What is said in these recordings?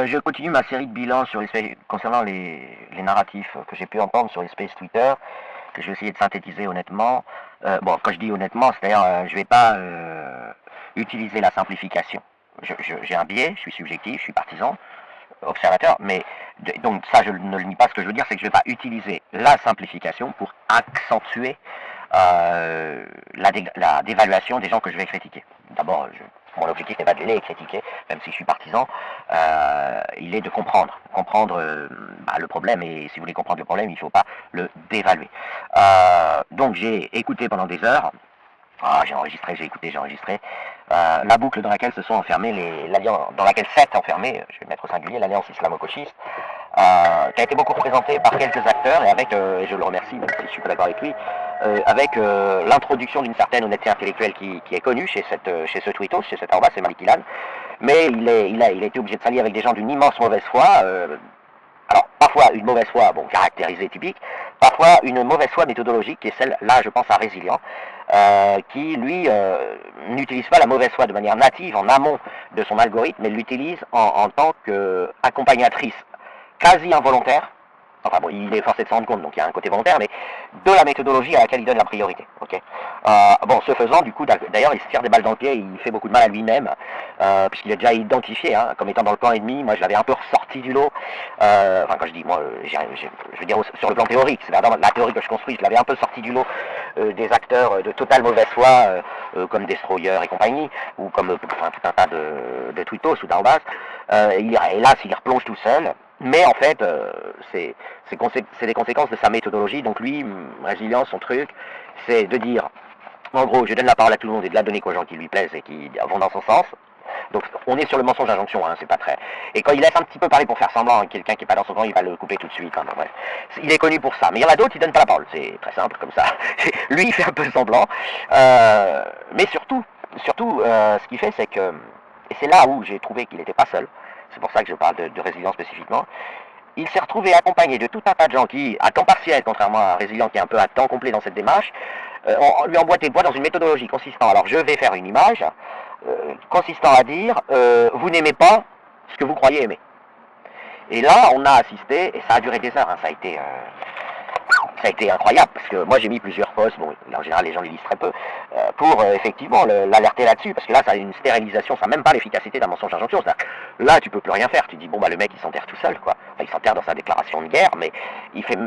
je continue ma série de bilans sur concernant les narratifs que j'ai pu entendre sur les spaces Twitter, que je vais essayer de synthétiser honnêtement. Bon, quand je dis honnêtement, c'est-à-dire je ne vais pas utiliser la simplification. J'ai un biais, je suis subjectif, je suis partisan, observateur, mais donc ça je ne le nie pas. Ce que je veux dire, c'est que je ne vais pas utiliser la simplification pour accentuer la dévaluation des gens que je vais critiquer. D'abord, mon objectif n'est pas de les critiquer, même si je suis partisan, il est de comprendre le problème, et si vous voulez comprendre le problème, il ne faut pas le dévaluer. Donc j'ai écouté pendant des heures, j'ai enregistré, j'ai écouté, j'ai enregistré, la boucle dans laquelle se sont enfermés, dans laquelle s'est enfermée, je vais mettre au singulier, l'alliance islamo-gauchiste, qui a été beaucoup représentée par quelques acteurs, et avec, et je le remercie, même si je suis pas d'accord avec lui, avec l'introduction d'une certaine honnêteté intellectuelle qui est connue chez ce tweetos, chez cet arba, c'est Malik Ilan, mais il a été obligé de s'allier avec des gens d'une immense mauvaise foi, alors parfois une mauvaise foi, bon, caractérisée, typique, parfois une mauvaise foi méthodologique, qui est celle, là je pense à Résilient, qui lui n'utilise pas la mauvaise foi de manière native en amont de son algorithme, mais l'utilise en tant qu'accompagnatrice quasi involontaire. Enfin bon, il est forcé de s'en rendre compte, donc il y a un côté volontaire, mais de la méthodologie à laquelle il donne la priorité. Okay, bon, ce faisant, du coup, d'ailleurs, il se tire des balles dans le pied, il fait beaucoup de mal à lui-même, puisqu'il est déjà identifié comme étant dans le camp ennemi. Moi, je l'avais un peu ressorti du lot. Enfin, quand je dis moi, je veux dire sur le plan théorique, c'est la théorie que je construis, je l'avais un peu sorti du lot des acteurs de totale mauvaise foi, comme Destroyer et compagnie, ou comme tout un tas de tweetos ou d'arbas. Hélas, il y replonge tout seul. Mais en fait, c'est des conséquences de sa méthodologie. Donc lui, Résilient, son truc, c'est de dire, en gros, je donne la parole à tout le monde et de la donner qu'aux gens qui lui plaisent et qui vont dans son sens. Donc on est sur le mensonge d'injonction, c'est pas très... Et quand il laisse un petit peu parler pour faire semblant, quelqu'un qui est pas dans son camp, il va le couper tout de suite. Bref. Il est connu pour ça. Mais il y en a d'autres qui donnent pas la parole. C'est très simple comme ça. Lui, il fait un peu semblant. Mais surtout, ce qu'il fait, c'est que... Et c'est là où j'ai trouvé qu'il n'était pas seul. C'est pour ça que je parle de Résilient spécifiquement. Il s'est retrouvé accompagné de tout un tas de gens qui, à temps partiel, contrairement à Résilient qui est un peu à temps complet dans cette démarche, on lui emboîté le bois dans une méthodologie consistant, alors je vais faire une image, consistant à dire, vous n'aimez pas ce que vous croyez aimer. Et là, on a assisté, et ça a duré des heures, ça a été incroyable, parce que moi j'ai mis plusieurs posts, bon, en général les gens les lisent très peu, pour effectivement l'alerter là-dessus, parce que là ça a une stérilisation, ça n'a même pas l'efficacité d'un mensonge d'injonction. Là tu peux plus rien faire, tu dis bon bah le mec il s'enterre tout seul, quoi. Enfin, il s'enterre dans sa déclaration de guerre, mais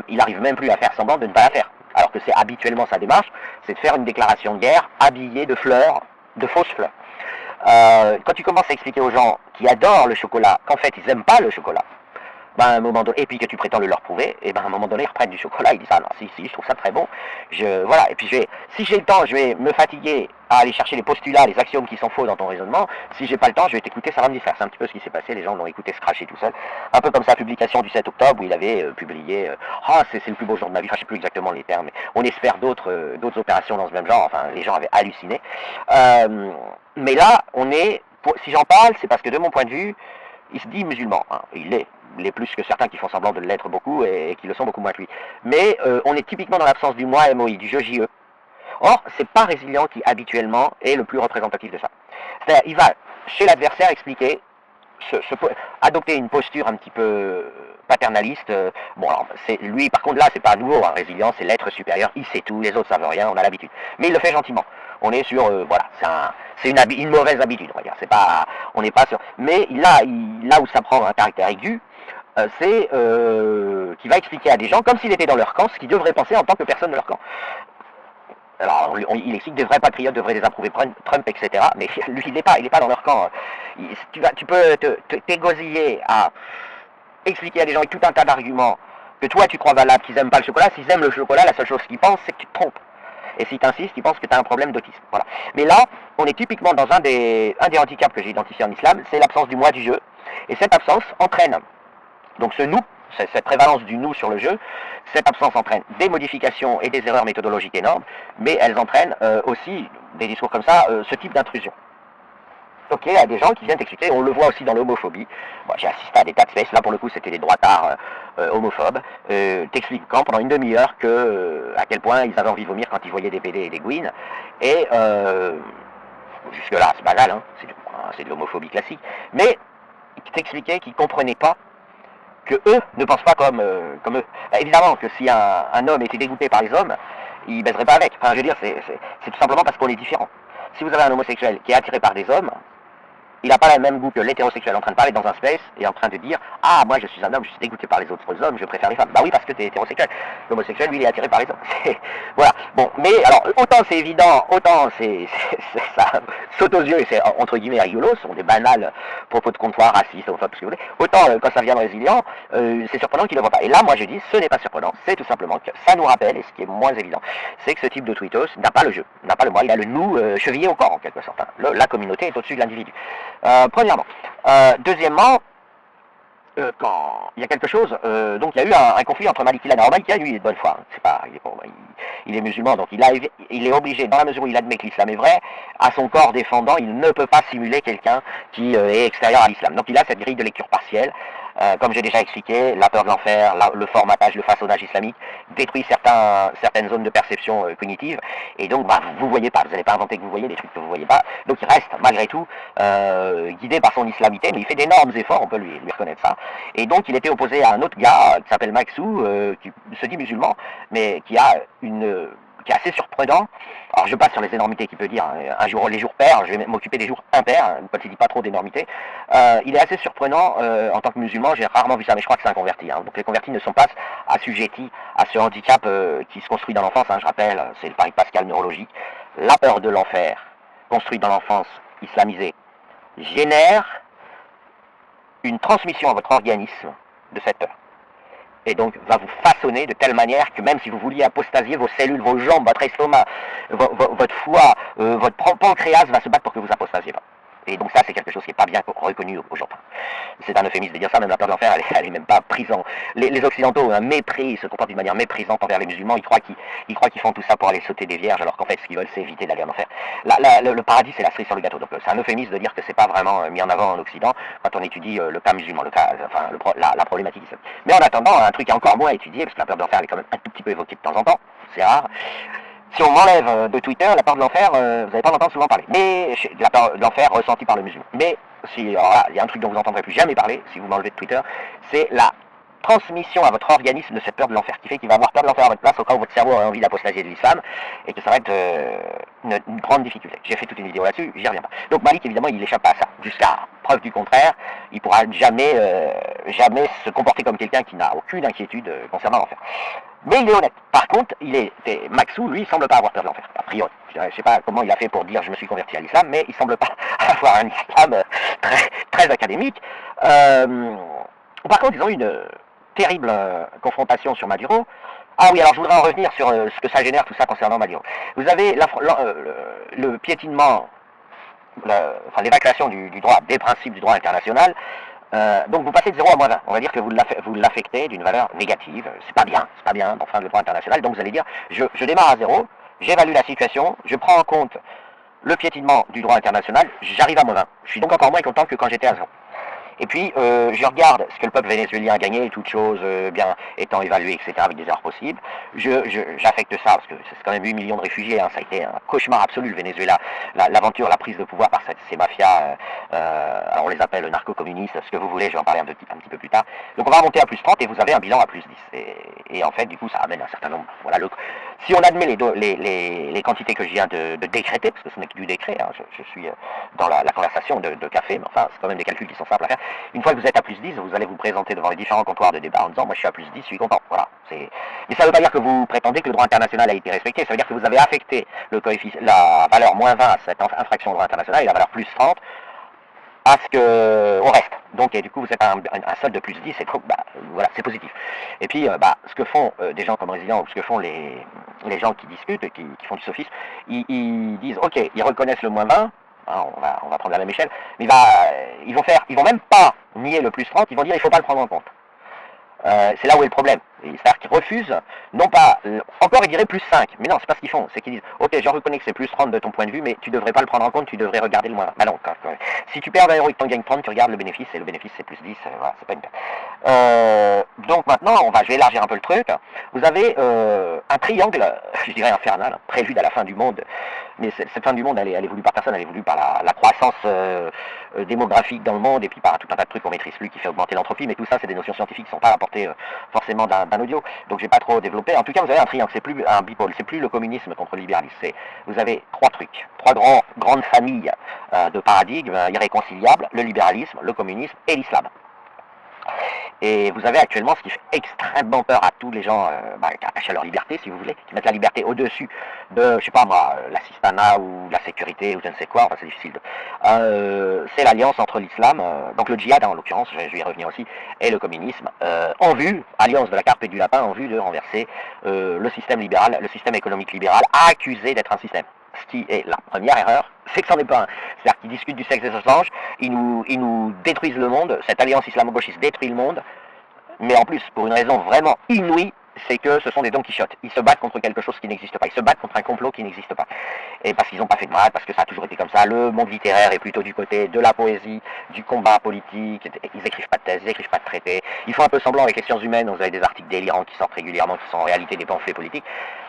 il arrive même plus à faire semblant de ne pas la faire. Alors que c'est habituellement sa démarche, c'est de faire une déclaration de guerre habillée de fleurs, de fausses fleurs. Quand tu commences à expliquer aux gens qui adorent le chocolat qu'en fait ils n'aiment pas le chocolat, à un moment donné, et puis que tu prétends le leur prouver, et à un moment donné, ils reprennent du chocolat, ils disent, ah non, si, je trouve ça très bon, voilà, et puis si j'ai le temps, je vais me fatiguer à aller chercher les postulats, les axiomes qui sont faux dans ton raisonnement, si j'ai pas le temps, je vais t'écouter, ça va me distraire. C'est un petit peu ce qui s'est passé, les gens l'ont écouté se cracher tout seul, un peu comme sa publication du 7 octobre, où il avait publié, c'est le plus beau jour de ma vie, enfin, je sais plus exactement les termes, mais on espère d'autres opérations dans ce même genre, enfin, les gens avaient halluciné, mais là, si j'en parle, c'est parce que de mon point de vue, il se dit musulman, il est plus que certains qui font semblant de l'être beaucoup et qui le sont beaucoup moins que lui. Mais on est typiquement dans l'absence du moi MOI, du je JE. Or, c'est pas Résilient qui habituellement est le plus représentatif de ça. C'est-à-dire, il va chez l'adversaire expliquer, adopter une posture un petit peu paternaliste. Bon, alors, lui, par contre, là, c'est pas nouveau. Résilient, c'est l'être supérieur, il sait tout, les autres savent rien, on a l'habitude. Mais il le fait gentiment. On est sur, voilà, c'est une mauvaise habitude, on va dire. On n'est pas sur. Mais là où ça prend un caractère aigu, c'est qu'il va expliquer à des gens, comme s'il était dans leur camp, ce qu'ils devraient penser en tant que personne de leur camp. Alors, il explique des vrais patriotes devraient désapprouver Trump, etc. Mais lui, il n'est pas dans leur camp. Tu peux t'égosiller à expliquer à des gens avec tout un tas d'arguments que toi, tu crois valable, qu'ils n'aiment pas le chocolat. S'ils aiment le chocolat, la seule chose qu'ils pensent, c'est que tu te trompes. Et si tu insistes, ils pensent que tu as un problème d'autisme. Voilà. Mais là, on est typiquement dans un des handicaps que j'ai identifié en islam, c'est l'absence du moi du jeu. Et cette absence entraîne, donc ce nous, cette prévalence du nous sur le jeu, cette absence entraîne des modifications et des erreurs méthodologiques énormes, mais elles entraînent aussi, des discours comme ça, ce type d'intrusion. Ok, à des gens qui viennent t'expliquer, on le voit aussi dans l'homophobie. Moi, j'ai assisté à des tas de spaces, là pour le coup c'était des droitards homophobes, t'expliquant pendant une demi-heure à quel point ils avaient envie de vomir quand ils voyaient des PD et des gouines, et jusque là c'est banal, c'est de l'homophobie classique, mais t'expliquait qu'ils ne comprenaient pas que eux ne pensent pas comme eux. Bah, évidemment que si un homme était dégoûté par les hommes, il ne baiserait pas avec. Enfin, je veux dire, c'est tout simplement parce qu'on est différent. Si vous avez un homosexuel qui est attiré par des hommes, il n'a pas le même goût que l'hétérosexuel en train de parler dans un space et en train de dire « Ah, moi je suis un homme, je suis dégoûté par les autres hommes, je préfère les femmes. » Bah oui, parce que tu es hétérosexuel. L'homosexuel, lui, il est attiré par les hommes. Voilà. Bon, mais alors, autant c'est évident, autant ça saute aux yeux et c'est entre guillemets rigolo, ce sont des banals propos de comptoir, racistes, enfin tout ce que vous voulez. Autant quand ça vient de résilient, c'est surprenant qu'il ne le voit pas. Et là, moi je dis, ce n'est pas surprenant, c'est tout simplement que ça nous rappelle, et ce qui est moins évident, c'est que ce type de tweetos n'a pas le jeu, n'a pas le moi, il a le nous chevillé au corps en quelque sorte. Hein. La communauté est au-dessus de l'individu. Premièrement. Deuxièmement, quand il y a quelque chose, donc il y a eu un conflit entre Maliki Lana. Alors Maliki lui il est de bonne foi, hein, c'est pas, il est musulman, donc il est obligé, dans la mesure où il admet que l'islam est vrai, à son corps défendant, il ne peut pas simuler quelqu'un qui est extérieur à l'islam. Donc il a cette grille de lecture partielle. Comme j'ai déjà expliqué, la peur de l'enfer, le formatage, le façonnage islamique détruit certaines zones de perception cognitive, et donc bah, vous ne voyez pas, vous n'allez pas inventer que vous voyez des trucs que vous ne voyez pas, donc il reste malgré tout guidé par son islamité, mais il fait d'énormes efforts, on peut lui reconnaître ça, et donc il était opposé à un autre gars qui s'appelle Maxou, qui se dit musulman, mais qui est assez surprenant. Alors je passe sur les énormités qu'il peut dire, hein. Un jour les jours pairs, je vais m'occuper des jours impairs, hein, quand il dit pas trop d'énormités. Il est assez surprenant, en tant que musulman, j'ai rarement vu ça, mais je crois que c'est un converti. Hein. Donc les convertis ne sont pas assujettis à ce handicap qui se construit dans l'enfance, hein, je rappelle, c'est le pari Pascal neurologique. La peur de l'enfer, construite dans l'enfance islamisée, génère une transmission à votre organisme de cette peur. Et donc va vous façonner de telle manière que même si vous vouliez apostasier vos cellules, vos jambes, votre estomac, votre foie, votre pancréas va se battre pour que vous apostasiez pas. Et donc ça c'est quelque chose qui n'est pas bien reconnu aujourd'hui. C'est un euphémisme de dire ça, même la peur de l'enfer elle est même pas prise en... Les Occidentaux se comportent d'une manière méprisante envers les musulmans, ils croient qu'ils font tout ça pour aller sauter des vierges, alors qu'en fait ce qu'ils veulent c'est éviter d'aller en enfer. Le paradis c'est la cerise sur le gâteau, donc c'est un euphémisme de dire que c'est pas vraiment mis en avant en Occident quand on étudie le cas musulman, la problématique islamique. Mais en attendant, un truc encore moins étudié, parce que la peur de l'enfer elle est quand même un tout petit peu évoquée de temps en temps, c'est rare. Si on m'enlève de Twitter la peur de l'enfer, vous n'allez pas l'entendre souvent parler. Mais la peur de l'enfer ressentie par le musulman. Mais si, alors là, il y a un truc dont vous n'entendrez plus jamais parler, si vous m'enlevez de Twitter, c'est la transmission à votre organisme de cette peur de l'enfer, qui fait qu'il va avoir peur de l'enfer à votre place au cas où votre cerveau a envie d'apostasier de l'islam, et que ça va être une grande difficulté. J'ai fait toute une vidéo là-dessus, j'y reviens pas. Donc Malik, évidemment, il échappe pas à ça. Jusqu'à preuve du contraire, il pourra jamais se comporter comme quelqu'un qui n'a aucune inquiétude concernant l'enfer. Mais il est honnête. Par contre, Maxou, lui, il semble pas avoir peur de l'enfer, a priori. Je ne sais pas comment il a fait pour dire je me suis converti à l'islam, mais il semble pas avoir un islam très académique. Par contre, ils ont eu une terrible confrontation sur Maduro. Ah oui, alors je voudrais en revenir sur ce que ça génère, tout ça concernant Maduro. Vous avez le piétinement, l'évacuation du droit, des principes du droit international. Donc vous passez de 0 à moins 20. On va dire que vous l'affectez d'une valeur négative. C'est pas bien, enfin le droit international. Donc vous allez dire, je démarre à 0, j'évalue la situation, je prends en compte le piétinement du droit international, j'arrive à moins 20. Je suis donc encore moins content que quand j'étais à 0. Et puis, je regarde ce que le peuple vénézuélien a gagné, toutes choses bien étant évaluées, etc., avec des erreurs possibles. J'affecte ça, parce que c'est quand même 8 millions de réfugiés, hein, ça a été un cauchemar absolu, le Venezuela. L'aventure, la prise de pouvoir par ces mafias, alors on les appelle narco-communistes, ce que vous voulez, je vais en parler un petit peu plus tard. Donc on va remonter à plus 30 et vous avez un bilan à plus 10. Et en fait, du coup, ça amène un certain nombre. Voilà, si on admet les quantités que je viens de décréter, parce que ce n'est que du décret, hein, je suis dans la conversation de café, mais enfin, c'est quand même des calculs qui sont simples à faire. Une fois que vous êtes à plus 10, vous allez vous présenter devant les différents comptoirs de débat en disant moi je suis à plus 10, je suis content. Voilà. Mais ça ne veut pas dire que vous prétendez que le droit international a été respecté, ça veut dire que vous avez affecté la valeur moins 20 à cette infraction au droit international et la valeur plus 30 à au reste. Donc et du coup vous êtes à un solde de plus 10, voilà, c'est positif. Et puis ce que font des gens comme Résilient, ou ce que font les gens qui discutent, qui font du sophisme, ils disent ok, ils reconnaissent le moins 20. Hein, on va prendre la même échelle, mais ils vont même pas nier le plus 30, ils vont dire il ne faut pas le prendre en compte. C'est là où est le problème. C'est-à-dire qu'ils refusent, non pas, encore ils diraient plus 5, mais non, c'est pas ce qu'ils font, c'est qu'ils disent, ok, je reconnais que c'est plus 30 de ton point de vue, mais tu devrais pas le prendre en compte, tu devrais regarder le moins. Bah non, si tu perds 20 euros et que tu en gagnes 30, tu regardes le bénéfice, et le bénéfice c'est plus 10, voilà, c'est pas une perte. Donc maintenant, je vais élargir un peu le truc, vous avez un triangle, je dirais infernal, prélude à la fin du monde, mais cette fin du monde, elle est voulue par personne, elle est voulue par la croissance démographique dans le monde, et puis par tout un tas de trucs qu'on maîtrise plus, qui fait augmenter l'entropie, mais tout ça, c'est des notions scientifiques qui ne sont pas apportées forcément d'un audio, donc j'ai pas trop développé. En tout cas, vous avez un triangle, c'est plus un bipôle, c'est plus le communisme contre le libéralisme, vous avez trois trucs, trois grandes familles de paradigmes irréconciliables, le libéralisme, le communisme et l'islam. Et vous avez actuellement ce qui fait extrêmement peur à tous les gens qui attachent à leur liberté, si vous voulez, qui mettent la liberté au-dessus de, je sais pas moi, l'assistanat ou la sécurité ou je ne sais quoi, enfin c'est difficile. C'est l'alliance entre l'islam, donc le djihad en l'occurrence, je vais y revenir aussi, et le communisme, en vue, alliance de la carpe et du lapin, en vue de renverser le système libéral, le système économique libéral, accusé d'être un système. Ce qui est la première erreur, c'est que c'en est pas un. C'est-à-dire qu'ils discutent du sexe des anges, ils nous détruisent le monde, cette alliance islamo-gauchiste détruit le monde, mais en plus, pour une raison vraiment inouïe, c'est que ce sont des Don Quichotte. Ils se battent contre quelque chose qui n'existe pas. Ils se battent contre un complot qui n'existe pas. Et parce qu'ils n'ont pas fait de mal, parce que ça a toujours été comme ça. Le monde littéraire est plutôt du côté de la poésie, du combat politique. Ils écrivent pas de thèse, ils écrivent pas de traités. Ils font un peu semblant avec les sciences humaines. Vous avez des articles délirants qui sortent régulièrement, qui sont en réalité des pamphlets politiques.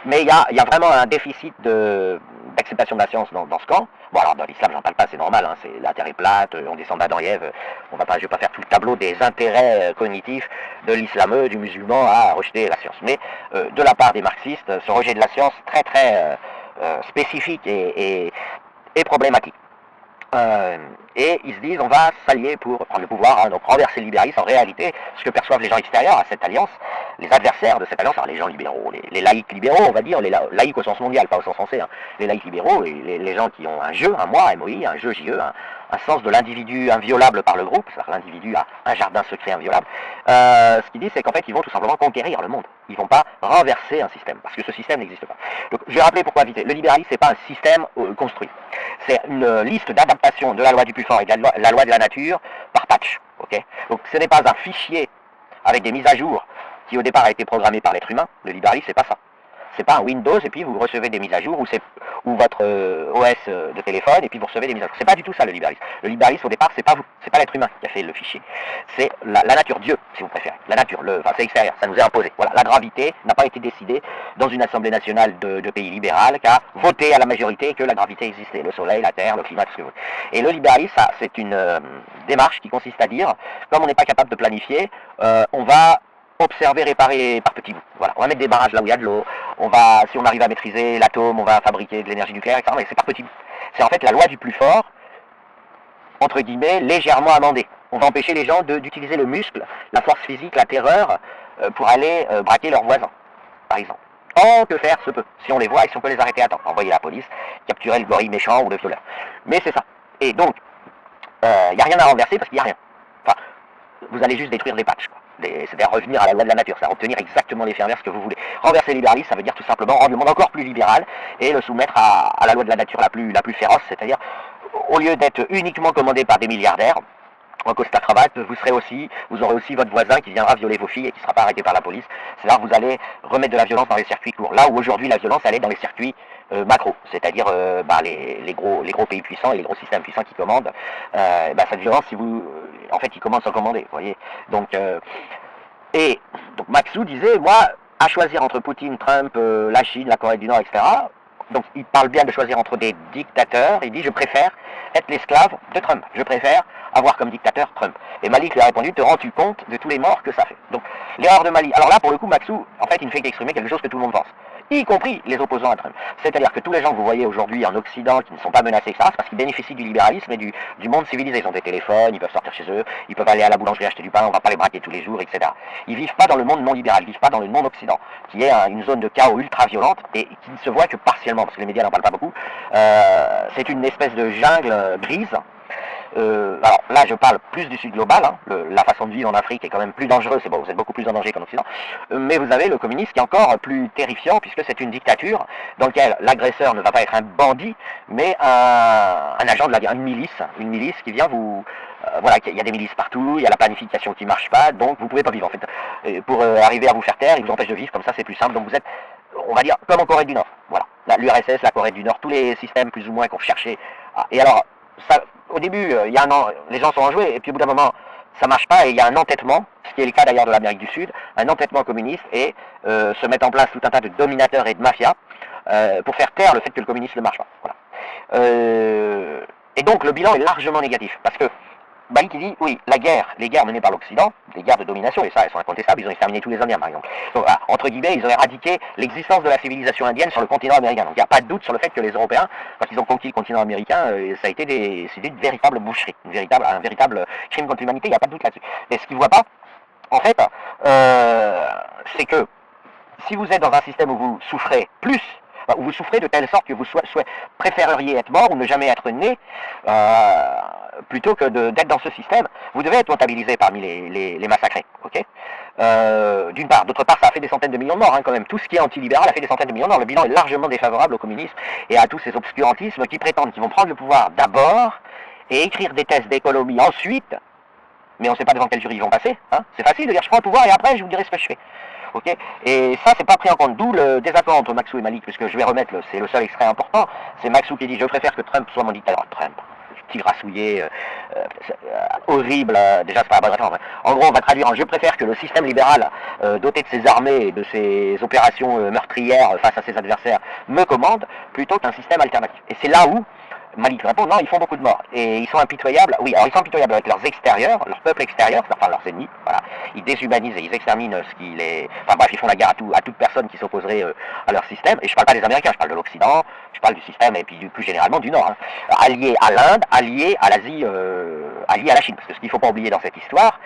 Mais il y a vraiment un déficit d'acceptation de la science dans ce camp. Bon, alors dans l'islam, j'en parle pas, c'est normal. Hein, la terre est plate, on descend d'Adam et Ève. Je vais pas faire tout le tableau des intérêts cognitifs de l'islameux, du musulman à rejeter la science. Mais de la part des marxistes, ce rejet de la science très très spécifique et problématique. Et ils se disent on va s'allier pour prendre le pouvoir, hein, donc renverser le libéralisme. En réalité, ce que perçoivent les gens extérieurs à cette alliance, les adversaires de cette alliance, alors les gens libéraux, les laïcs libéraux, on va dire, les laïcs au sens mondial, pas au sens français, hein, les laïcs libéraux, les gens qui ont un jeu, un moi, MOI, un jeu, JE, un sens de l'individu inviolable par le groupe, c'est-à-dire l'individu a un jardin secret inviolable. Ce qu'ils disent, c'est qu'en fait, ils vont tout simplement conquérir le monde. Ils vont pas renverser un système, parce que ce système n'existe pas. Donc, je vais rappeler pourquoi vite. Le libéralisme, c'est pas un système construit. C'est une liste d'adaptation de la loi du plus fort et de la loi de la nature par patch. Okay, donc, ce n'est pas un fichier avec des mises à jour qui, au départ, a été programmé par l'être humain. Le libéralisme, c'est pas ça. C'est pas un Windows et puis vous recevez des mises à jour ou votre OS de téléphone et puis vous recevez des mises à jour. C'est pas du tout ça le libéralisme. Le libéralisme au départ c'est pas vous, c'est pas l'être humain qui a fait le fichier. C'est la nature, Dieu si vous préférez. La nature, c'est extérieur, ça nous est imposé. Voilà, la gravité n'a pas été décidée dans une assemblée nationale de pays libéral qui a voté à la majorité que la gravité existait. Le soleil, la terre, le climat, tout ce que vous voulez. Et le libéralisme, c'est une démarche qui consiste à dire, comme on n'est pas capable de planifier, on va observer, réparer par petits bouts. Voilà, on va mettre des barrages là où il y a de l'eau, si on arrive à maîtriser l'atome, on va fabriquer de l'énergie nucléaire, etc. Mais c'est par petits bouts. C'est en fait la loi du plus fort, entre guillemets, légèrement amendée. On va empêcher les gens d'utiliser le muscle, la force physique, la terreur, pour aller braquer leurs voisins, par exemple. Oh, que faire se peut, si on les voit et si on peut les arrêter à temps. Envoyer la police, capturer le gorille méchant ou le violeur. Mais c'est ça. Et donc, il n'y a rien à renverser parce qu'il n'y a rien. Enfin, vous allez juste détruire des patchs, quoi. C'est-à-dire revenir à la loi de la nature, c'est-à-dire obtenir exactement l'effet inverse que vous voulez. Renverser le libéralisme, ça veut dire tout simplement rendre le monde encore plus libéral et le soumettre à la loi de la nature la plus féroce, c'est-à-dire au lieu d'être uniquement commandé par des milliardaires, en costard-cravate, vous aurez aussi votre voisin qui viendra violer vos filles et qui ne sera pas arrêté par la police. C'est là que vous allez remettre de la violence dans les circuits courts. Là où aujourd'hui la violence elle est dans les circuits macro, c'est-à-dire les gros pays puissants et les gros systèmes puissants qui commandent. Cette violence, en fait, ils commencent à commander, vous voyez. Donc Maxou disait, moi, à choisir entre Poutine, Trump, la Chine, la Corée du Nord, etc. Donc il parle bien de choisir entre des dictateurs. Il dit, je préfère être l'esclave de Trump. Je préfère avoir comme dictateur Trump. Et Malik lui a répondu, te rends-tu compte de tous les morts que ça fait? Donc l'erreur de Malik. Alors là, pour le coup, Maxou, en fait, il ne fait qu'exprimer quelque chose que tout le monde pense, y compris les opposants à Trump. C'est-à-dire que tous les gens que vous voyez aujourd'hui en Occident qui ne sont pas menacés, etc., c'est parce qu'ils bénéficient du libéralisme et du monde civilisé. Ils ont des téléphones, ils peuvent sortir chez eux, ils peuvent aller à la boulangerie acheter du pain, on ne va pas les braquer tous les jours, etc. Ils vivent pas dans le monde non libéral, ils vivent pas dans le monde occident, qui est une zone de chaos ultra violente et qui ne se voit que partiellement, parce que les médias n'en parlent pas beaucoup. C'est une espèce de jungle grise alors là je parle plus du sud global, hein, la façon de vivre en Afrique est quand même plus dangereuse, c'est bon, vous êtes beaucoup plus en danger qu'en Occident, mais vous avez le communisme qui est encore plus terrifiant, puisque c'est une dictature dans laquelle l'agresseur ne va pas être un bandit, mais un agent de la guerre, une milice qui vient vous... voilà, il y a des milices partout, il y a la planification qui ne marche pas, donc vous ne pouvez pas vivre en fait. Et pour arriver à vous faire taire, ils vous empêchent de vivre, comme ça c'est plus simple, donc vous êtes, on va dire, comme en Corée du Nord, voilà. L'URSS, la Corée du Nord, tous les systèmes plus ou moins qu'on cherchait. Et alors, ça, au début, il y a un an, les gens sont enjoués, et puis au bout d'un moment, ça marche pas, et il y a un entêtement, ce qui est le cas d'ailleurs de l'Amérique du Sud, un entêtement communiste, et se mettent en place tout un tas de dominateurs et de mafias pour faire taire le fait que le communisme ne marche pas. Voilà. Et donc le bilan est largement négatif, parce que Bali qui dit, oui, les guerres menées par l'Occident, les guerres de domination, et ça, elles sont incontestables, ils ont exterminé tous les Indiens, par exemple. Donc, voilà, entre guillemets, ils ont éradiqué l'existence de la civilisation indienne sur le continent américain. Donc, il n'y a pas de doute sur le fait que les Européens, quand ils ont conquis le continent américain, ça a été c'était une véritable boucherie, un véritable crime contre l'humanité, il n'y a pas de doute là-dessus. Et ce qu'ils ne voient pas, en fait, c'est que si vous êtes dans un système où vous souffrez plus, où vous souffrez de telle sorte que vous préféreriez être mort ou ne jamais être né, plutôt que d'être dans ce système, vous devez être comptabilisé parmi les massacrés. Okay, d'une part. D'autre part, ça a fait des centaines de millions de morts, hein, quand même. Tout ce qui est antilibéral a fait des centaines de millions de morts. Le bilan est largement défavorable au communisme et à tous ces obscurantismes qui prétendent qu'ils vont prendre le pouvoir d'abord et écrire des thèses d'économie ensuite, mais on ne sait pas devant quel jury ils vont passer. Hein. C'est facile de dire je prends le pouvoir et après je vous dirai ce que je fais. Okay, et ça, c'est pas pris en compte, d'où le désaccord entre Maxou et Malik, puisque je vais remettre, c'est le seul extrait important, c'est Maxou qui dit « Je préfère que Trump soit mon dictateur. » Trump, petit grassouillé, horrible, déjà c'est pas la bonne référence. En gros, on va traduire en « Je préfère que le système libéral, doté de ses armées et de ses opérations meurtrières face à ses adversaires, me commande, plutôt qu'un système alternatif. » Et c'est là où Malik répond, non, ils font beaucoup de morts. Et ils sont impitoyables, oui, alors ils sont impitoyables avec leurs extérieurs, leur peuple extérieur, enfin leurs ennemis, voilà. Ils déshumanisent et ils exterminent ce qui les... Enfin bref, ils font la guerre à toute personne qui s'opposerait à leur système. Et je parle pas des Américains, je parle de l'Occident, je parle du système et puis plus généralement du Nord. Hein. Alliés à l'Inde, alliés à l'Asie, alliés à la Chine. Parce que ce qu'il ne faut pas oublier dans cette histoire,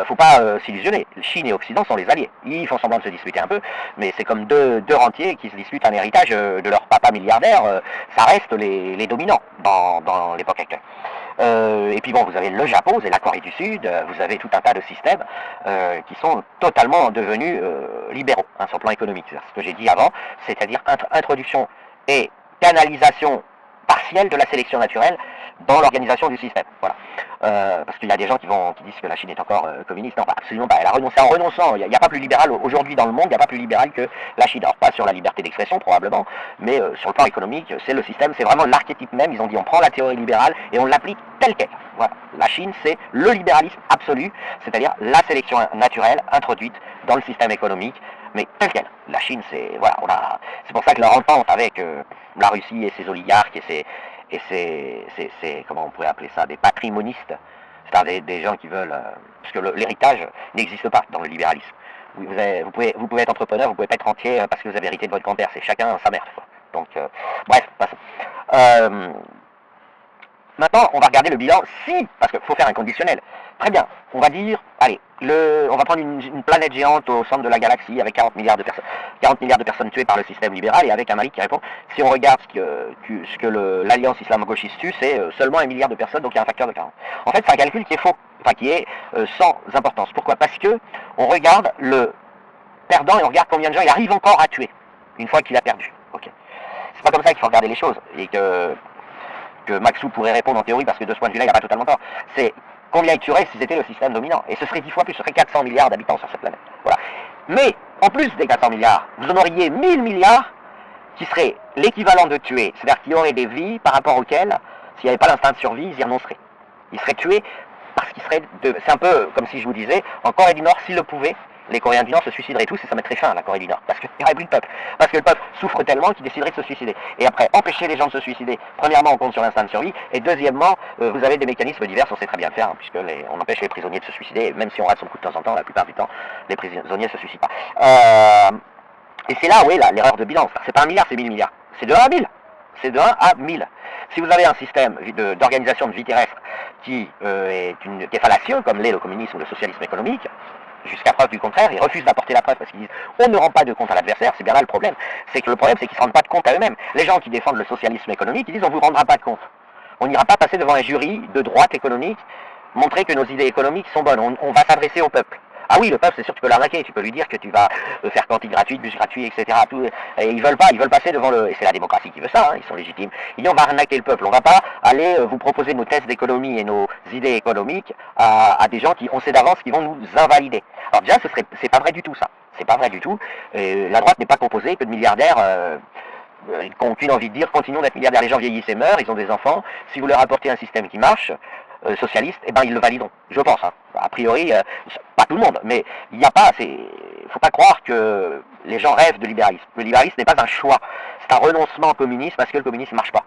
faut pas s'illusionner. Chine et Occident sont les alliés. Ils font semblant de se disputer un peu, mais c'est comme deux rentiers qui se disputent un héritage de leur papa milliardaire. Ça reste les dominants dans l'époque actuelle. Et puis bon, vous avez le Japon, vous avez la Corée du Sud, vous avez tout un tas de systèmes qui sont totalement devenus libéraux, hein, sur le plan économique. C'est ce que j'ai dit avant, c'est-à-dire introduction et canalisation partielle de la sélection naturelle dans l'organisation du système. Voilà. Parce qu'il y a des gens qui disent que la Chine est encore communiste. Non, absolument pas. Elle a renoncé en renonçant. Il n'y a pas plus libéral aujourd'hui dans le monde, il n'y a pas plus libéral que la Chine. Alors pas sur la liberté d'expression probablement, mais sur le plan économique, c'est le système, c'est vraiment l'archétype même. Ils ont dit on prend la théorie libérale et on l'applique telle qu'elle. Voilà. La Chine, c'est le libéralisme absolu, c'est-à-dire la sélection naturelle introduite dans le système économique, mais telle qu'elle. La Chine, c'est voilà, c'est pour ça que leur entente avec la Russie et ses oligarques et c'est comment on pourrait appeler ça, des patrimonistes, c'est-à-dire des gens qui veulent... parce que l'héritage n'existe pas dans le libéralisme. Vous pouvez être entrepreneur, vous pouvez pas être entier parce que vous avez hérité de votre grand-père, c'est chacun sa mère. Quoi. Donc, bref, passons. Maintenant, on va regarder le bilan si, parce qu'il faut faire un conditionnel. Très bien, on va dire, allez, on va prendre une planète géante au centre de la galaxie avec 40 milliards de personnes. 40 milliards de personnes tuées par le système libéral et avec un Malik qui répond, si on regarde ce que l'alliance islamo-gauchiste tue, c'est seulement 1 milliard de personnes, donc il y a un facteur de 40. En fait, c'est un calcul qui est faux, enfin qui est sans importance. Pourquoi? Parce que on regarde le perdant et on regarde combien de gens il arrive encore à tuer, une fois qu'il a perdu. Okay. C'est pas comme ça qu'il faut regarder les choses, et que Maxou pourrait répondre en théorie, parce que de ce point de vue-là, il n'a pas totalement tort. C'est combien il tuerait si c'était le système dominant. Et ce serait 10 fois plus, ce serait 400 milliards d'habitants sur cette planète. Voilà. Mais, en plus des 400 milliards, vous en auriez 1000 milliards qui seraient l'équivalent de tuer. C'est-à-dire qu'il y aurait des vies par rapport auxquelles, s'il n'y avait pas l'instinct de survie, ils y renonceraient. Ils seraient tués parce qu'ils seraient... C'est un peu comme si je vous disais, en Corée du Nord, s'ils le pouvaient, les Coréens du Nord se suicideraient tous et ça mettrait fin à la Corée du Nord. Parce qu'il n'y aurait plus de peuple. Parce que le peuple souffre tellement qu'il déciderait de se suicider. Et après, empêcher les gens de se suicider, premièrement, on compte sur l'instinct de survie, et deuxièmement, vous avez des mécanismes divers, on sait très bien le faire, hein, puisque on empêche les prisonniers de se suicider, et même si on rate son coup de temps en temps, la plupart du temps, les prisonniers ne se suicident pas. Et c'est là où est l'erreur de bilan. C'est pas 1 milliard, c'est 1000 milliards. C'est de 1 à 1000. C'est de 1 à 1000. Si vous avez un système d'organisation de vie terrestre qui est fallacieux, comme l'est le communisme ou le socialisme économique, jusqu'à preuve du contraire, ils refusent d'apporter la preuve parce qu'ils disent on ne rend pas de compte à l'adversaire, c'est bien là le problème. C'est que le problème, c'est qu'ils ne se rendent pas de compte à eux-mêmes. Les gens qui défendent le socialisme économique, ils disent on ne vous rendra pas de compte. On n'ira pas passer devant un jury de droite économique, montrer que nos idées économiques sont bonnes. On va s'adresser au peuple. Ah oui, le peuple, c'est sûr, tu peux l'arnaquer, tu peux lui dire que tu vas faire cantine gratuite, bus gratuit, etc. Tout, et ils veulent passer devant le... Et c'est la démocratie qui veut ça, hein, ils sont légitimes. Ils disent on va arnaquer le peuple, on va pas aller vous proposer nos tests d'économie et nos idées économiques à des gens qui, on sait d'avance, qui vont nous invalider. Alors déjà, c'est pas vrai du tout ça. C'est pas vrai du tout. La droite n'est pas composée que de milliardaires... qui n'ont aucune envie de dire, continuons d'être milliardaires. Les gens vieillissent et meurent, ils ont des enfants. Si vous leur apportez un système qui marche, socialiste, eh ben ils le valideront. Je pense. Hein. A priori, pas tout le monde, mais il n'y a pas. Faut pas croire que les gens rêvent de libéralisme. Le libéralisme n'est pas un choix. C'est un renoncement au communisme parce que le communisme ne marche pas.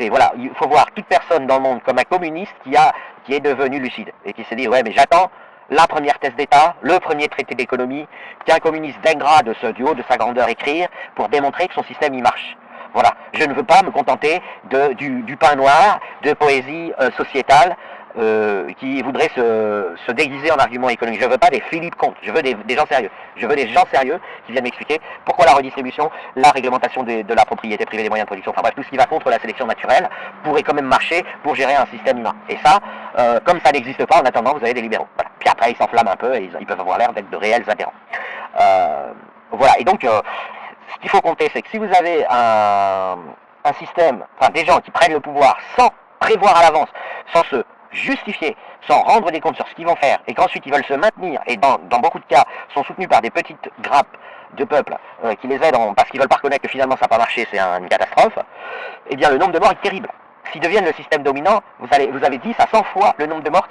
Voilà. Il faut voir toute personne dans le monde comme un communiste qui est devenu lucide et qui s'est dit ouais mais j'attends la première thèse d'État, le premier traité d'économie qu'un communiste d'ingrat du haut de sa grandeur écrire pour démontrer que son système y marche. Voilà, je ne veux pas me contenter du pain noir, de poésie sociétale qui voudrait se déguiser en argument économique. Je ne veux pas des Philippe Comte, je veux des gens sérieux. Je veux des gens sérieux qui viennent m'expliquer pourquoi la redistribution, la réglementation de la propriété privée des moyens de production, enfin bref, tout ce qui va contre la sélection naturelle pourrait quand même marcher pour gérer un système humain. Et ça, comme ça n'existe pas, en attendant, vous avez des libéraux. Voilà. Puis après, ils s'enflamment un peu et ils peuvent avoir l'air d'être de réels adhérents. Voilà, et donc... ce qu'il faut compter, c'est que si vous avez un système, enfin des gens qui prennent le pouvoir sans prévoir à l'avance, sans se justifier, sans rendre des comptes sur ce qu'ils vont faire, et qu'ensuite ils veulent se maintenir, et dans beaucoup de cas sont soutenus par des petites grappes de peuple qui les aident parce qu'ils veulent pas reconnaître que finalement ça n'a pas marché, c'est une catastrophe, eh bien le nombre de morts est terrible. S'ils deviennent le système dominant, vous avez 10 à 100 fois le nombre de morts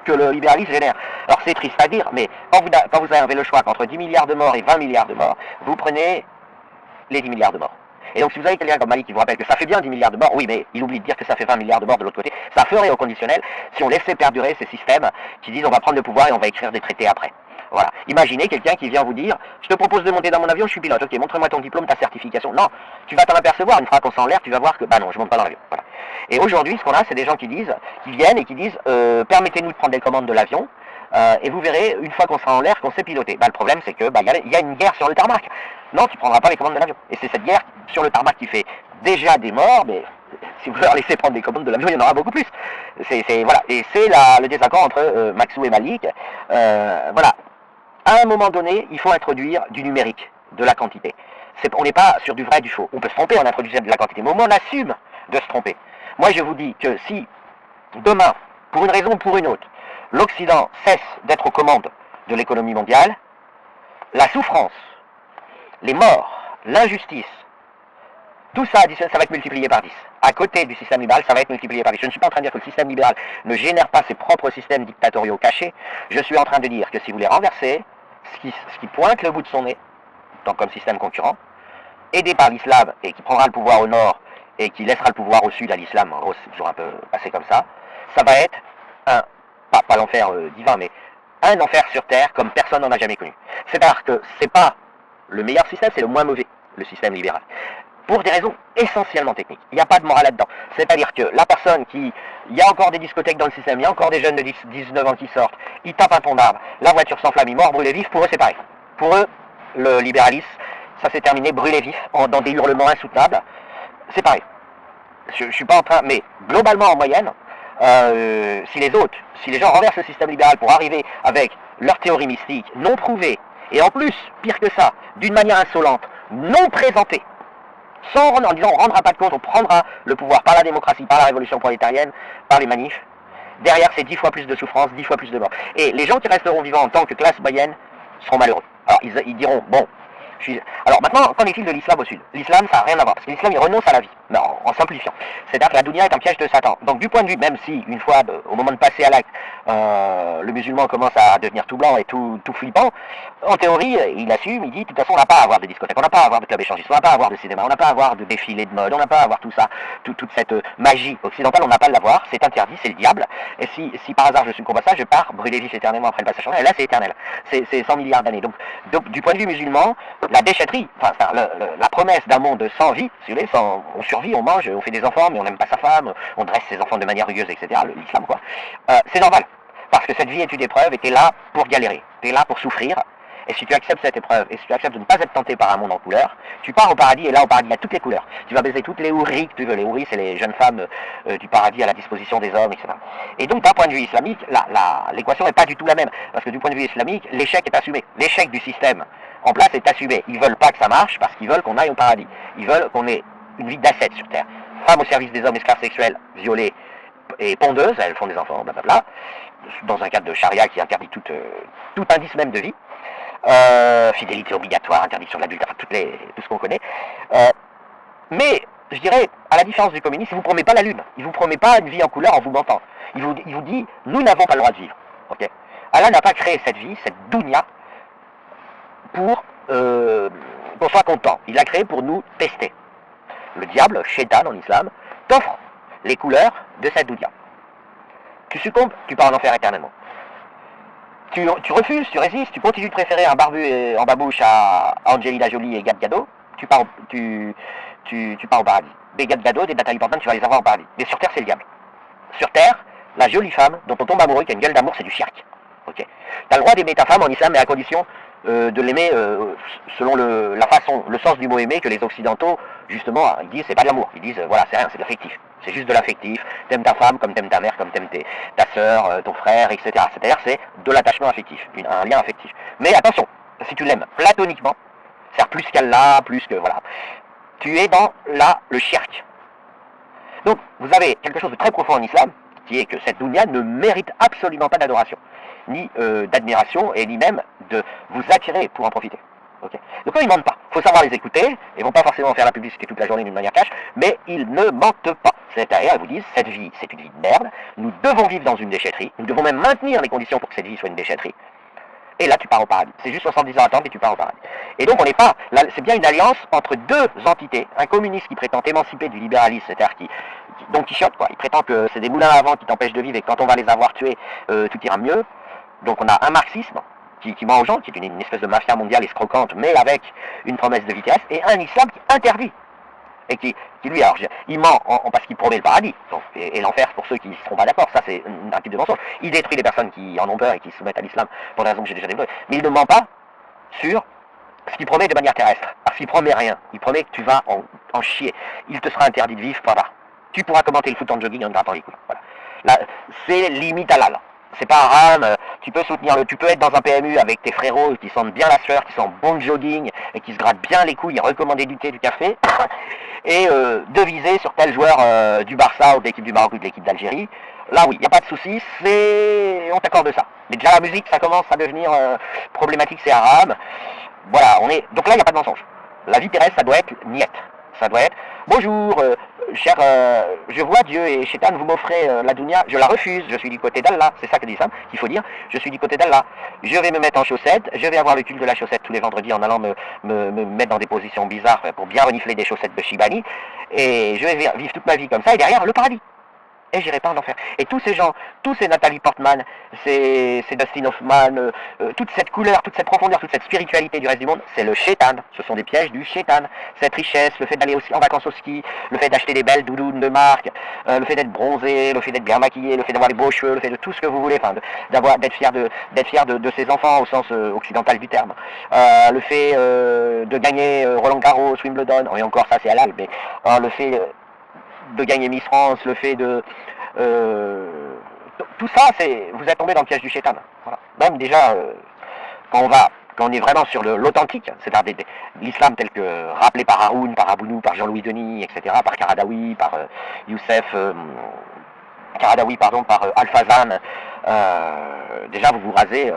que le libéralisme génère. Alors c'est triste à dire, mais quand vous avez le choix entre 10 milliards de morts et 20 milliards de morts, vous prenez les 10 milliards de morts. Et donc si vous avez quelqu'un comme Mali qui vous rappelle que ça fait bien 10 milliards de morts, oui mais il oublie de dire que ça fait 20 milliards de morts de l'autre côté, ça ferait au conditionnel si on laissait perdurer ces systèmes qui disent on va prendre le pouvoir et on va écrire des traités après. Voilà. Imaginez quelqu'un qui vient vous dire je te propose de monter dans mon avion, je suis pilote, ok, montre-moi ton diplôme, ta certification. Non, tu vas t'en apercevoir, une fois qu'on s'en l'air, tu vas voir que bah non, je monte pas dans l'avion. Voilà. Et aujourd'hui ce qu'on a, c'est des gens qui viennent et qui disent permettez-nous de prendre les commandes de l'avion. Et vous verrez, une fois qu'on sera en l'air, qu'on sait piloter. Bah, le problème, c'est que y a une guerre sur le tarmac. Non, tu ne prendras pas les commandes de l'avion. Et c'est cette guerre sur le tarmac qui fait déjà des morts, mais si vous leur laissez prendre les commandes de l'avion, il y en aura beaucoup plus. Voilà. Et c'est le désaccord entre Maxou et Malik. Voilà. À un moment donné, il faut introduire du numérique, de la quantité. On n'est pas sur du vrai et du faux. On peut se tromper en introduisant de la quantité, mais au moins on assume de se tromper. Moi, je vous dis que si demain, pour une raison ou pour une autre, l'Occident cesse d'être aux commandes de l'économie mondiale, la souffrance, les morts, l'injustice, tout ça additionné, ça va être multiplié par 10. À côté du système libéral, ça va être multiplié par 10. Je ne suis pas en train de dire que le système libéral ne génère pas ses propres systèmes dictatoriaux cachés. Je suis en train de dire que si vous les renversez, ce qui pointe le bout de son nez, donc comme système concurrent, aidé par l'islam et qui prendra le pouvoir au nord et qui laissera le pouvoir au sud à l'islam, en gros c'est toujours un peu passé comme ça, ça va être pas l'enfer divin, mais un enfer sur terre comme personne n'en a jamais connu. C'est-à-dire que c'est pas le meilleur système, c'est le moins mauvais, le système libéral. Pour des raisons essentiellement techniques. Il n'y a pas de morale là-dedans. C'est-à-dire que la personne il y a encore des discothèques dans le système, il y a encore des jeunes de 19 ans qui sortent, ils tapent un pont d'arbre, la voiture s'enflamme, ils meurent brûlés vifs, pour eux c'est pareil. Pour eux, le libéralisme, ça s'est terminé brûlés vifs, dans des hurlements insoutenables, c'est pareil. Je suis pas en train, mais globalement en moyenne, si les gens renversent le système libéral pour arriver avec leur théorie mystique non prouvée, et en plus, pire que ça, d'une manière insolente, non présentée, en disant on ne rendra pas de compte, on prendra le pouvoir par la démocratie, par la révolution prolétarienne, par les manifs, derrière c'est 10 fois plus de souffrance, 10 fois plus de morts. Et les gens qui resteront vivants en tant que classe moyenne seront malheureux. Alors ils diront, bon, alors maintenant, qu'en est-il de l'islam au sud? L'islam, ça n'a rien à voir, parce que l'islam, il renonce à la vie, mais en simplifiant. C'est-à-dire que la dunya est un piège de Satan. Donc du point de vue, même si, une fois, au moment de passer à l'acte, le musulman commence à devenir tout blanc et tout flippant, en théorie, il assume, il dit, de toute façon, on n'a pas à avoir de discothèque, on n'a pas à avoir de club échangiste, on n'a pas à avoir de cinéma, on n'a pas à avoir de défilé de mode, on n'a pas à avoir tout ça, toute cette magie occidentale, on n'a pas à l'avoir, c'est interdit, c'est le diable. Et si par hasard je suis combattant, je pars brûler vif éternellement après le passage en l'air, et là c'est éternel, c'est 100 milliards d'années. Donc du point de vue musulman, la déchetterie, enfin la promesse d'un monde sans vie, si vous voulez, on survit, on mange, on fait des enfants, mais on n'aime pas sa femme, on dresse ses enfants de manière rugueuse, etc. L'islam quoi. C'est normal, parce que cette vie est une épreuve, et t'es là pour galérer, t'es là pour souffrir, et si tu acceptes cette épreuve, et si tu acceptes de ne pas être tenté par un monde en couleurs, tu pars au paradis, et là au paradis il y a toutes les couleurs. Tu vas baiser toutes les houris que tu veux. Les houris, c'est les jeunes femmes du paradis à la disposition des hommes, etc. Et donc d'un point de vue islamique, l'équation n'est pas du tout la même, parce que du point de vue islamique, l'échec est assumé. L'échec du système en place est assumé. Ils veulent pas que ça marche, parce qu'ils veulent qu'on aille au paradis. Ils veulent qu'on ait une vie d'ascète sur Terre. Femmes au service des hommes, esclaves sexuels, violées et pondeuses, elles font des enfants, blablabla, dans un cadre de charia qui interdit tout indice même de vie. Fidélité obligatoire, interdiction de l'adultère, tout ce qu'on connaît. Mais, je dirais, à la différence du communisme, il ne vous promet pas la lune. Il ne vous promet pas une vie en couleur en vous mentant. Il vous dit, nous n'avons pas le droit de vivre. Okay. Allah n'a pas créé cette vie, cette dunya, pour qu'on soit content. Il l'a créé pour nous tester. Le diable, Shaitan en islam, t'offre les couleurs de cette dunya. Tu succombes, tu pars en enfer éternellement. Tu refuses, tu résistes, tu continues de préférer un barbu en babouche à Angelina Jolie et Gal Gadot, tu pars au paradis. Des Gal Gadot, des Nathalie Portman, tu vas les avoir au paradis. Mais sur Terre, c'est le diable. Sur Terre, la jolie femme dont on tombe amoureux, qui a une gueule d'amour, c'est du shirk. Okay. Tu as le droit d'aimer ta femme en islam, mais à condition de l'aimer selon la façon, le sens du mot aimer que les occidentaux, justement, ils disent c'est pas de l'amour. Ils disent voilà, c'est rien, c'est de l'affectif. C'est juste de l'affectif. T'aimes ta femme comme t'aimes ta mère, comme t'aimes ta soeur, ton frère, etc. C'est-à-dire c'est de l'attachement affectif, un lien affectif. Mais attention, si tu l'aimes platoniquement, c'est-à-dire plus qu'Allah, plus que voilà, tu es dans le shirk. Donc vous avez quelque chose de très profond en islam, qui est que cette dunya ne mérite absolument pas d'adoration, ni d'admiration, et ni même de vous attirer pour en profiter. Okay. Donc ils ne mentent pas. Il faut savoir les écouter. Ils ne vont pas forcément faire la publicité toute la journée d'une manière cash, mais ils ne mentent pas. C'est-à-dire, ils vous disent, cette vie, c'est une vie de merde. Nous devons vivre dans une déchetterie. Nous devons même maintenir les conditions pour que cette vie soit une déchetterie. Et là, tu pars au paradis. C'est juste 70 ans à attendre et tu pars au paradis. Et donc, on n'est pas... C'est bien une alliance entre deux entités. Un communiste qui prétend émanciper du libéralisme, c'est-à-dire qui Don Quichotte, quoi. Il prétend que c'est des moulins à vent qui t'empêchent de vivre et que quand on va les avoir tués, tout ira mieux. Donc, on a un marxisme qui ment aux gens, qui est une espèce de mafia mondiale escroquante, mais avec une promesse de vitesse, et un islam qui interdit. Et qui lui, alors, il ment parce qu'il promet le paradis, donc, et l'enfer pour ceux qui ne seront pas d'accord, ça c'est un type de mensonge. Il détruit les personnes qui en ont peur et qui se soumettent à l'islam, pour des raisons que j'ai déjà développées. Mais il ne ment pas sur ce qu'il promet de manière terrestre, parce qu'il promet rien, il promet que tu vas en chier, il te sera interdit de vivre, voilà. Tu pourras commenter le foot en jogging en ne grattant les couilles, voilà. Là, c'est limite halal. C'est pas haram, tu peux être dans un PMU avec tes frérots qui sentent bien la sueur, qui sentent bon le jogging, et qui se grattent bien les couilles, recommander du thé, du café, et deviser sur tel joueur du Barça ou de l'équipe du Maroc ou de l'équipe d'Algérie. Là oui, il n'y a pas de souci, on t'accorde ça. Mais déjà la musique, ça commence à devenir problématique, c'est haram. Voilà, donc là il n'y a pas de mensonge. La vie terrestre, ça doit être niette. Ça doit être, bonjour, cher, je vois Dieu et Shaitan, vous m'offrez la dunya, je la refuse, je suis du côté d'Allah, c'est ça que dit Sam, qu'il faut dire, je suis du côté d'Allah. Je vais me mettre en chaussettes, je vais avoir le culte de la chaussette tous les vendredis en allant me mettre dans des positions bizarres pour bien renifler des chaussettes de Shibani, et je vais vivre toute ma vie comme ça, et derrière, le paradis. Et j'irai pas en enfer. Et tous ces gens, tous ces Nathalie Portman, ces Dustin Hoffman, toute cette couleur, toute cette profondeur, toute cette spiritualité du reste du monde, c'est le shaitan. Ce sont des pièges du shaitan. Cette richesse, le fait d'aller en vacances au ski, le fait d'acheter des belles doudounes de marque, le fait d'être bronzé, le fait d'être bien maquillé, le fait d'avoir les beaux cheveux, le fait de tout ce que vous voulez, enfin, d'être fier de ses enfants au sens occidental du terme. Le fait de gagner Roland Garros, Wimbledon, et encore ça c'est halal, mais le fait de gagner Miss France, le fait de... tout ça, vous êtes tombé dans le piège du shaitan. Voilà. Même déjà, quand on est vraiment sur l'authentique, c'est-à-dire l'islam tel que rappelé par Haroun, par Abounou, par Jean-Louis Denis, etc., par Karadawi, par Youssef... Karadawi, pardon, par Al-Fazan, déjà vous vous rasez,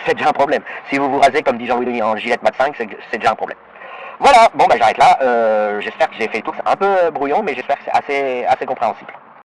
c'est déjà un problème. Si vous vous rasez, comme dit Jean-Louis Denis, en Gillette Mat 5, c'est déjà un problème. Voilà, bon bah j'arrête là, j'espère que j'ai fait le tour, c'est un peu brouillon, mais j'espère que c'est assez compréhensible.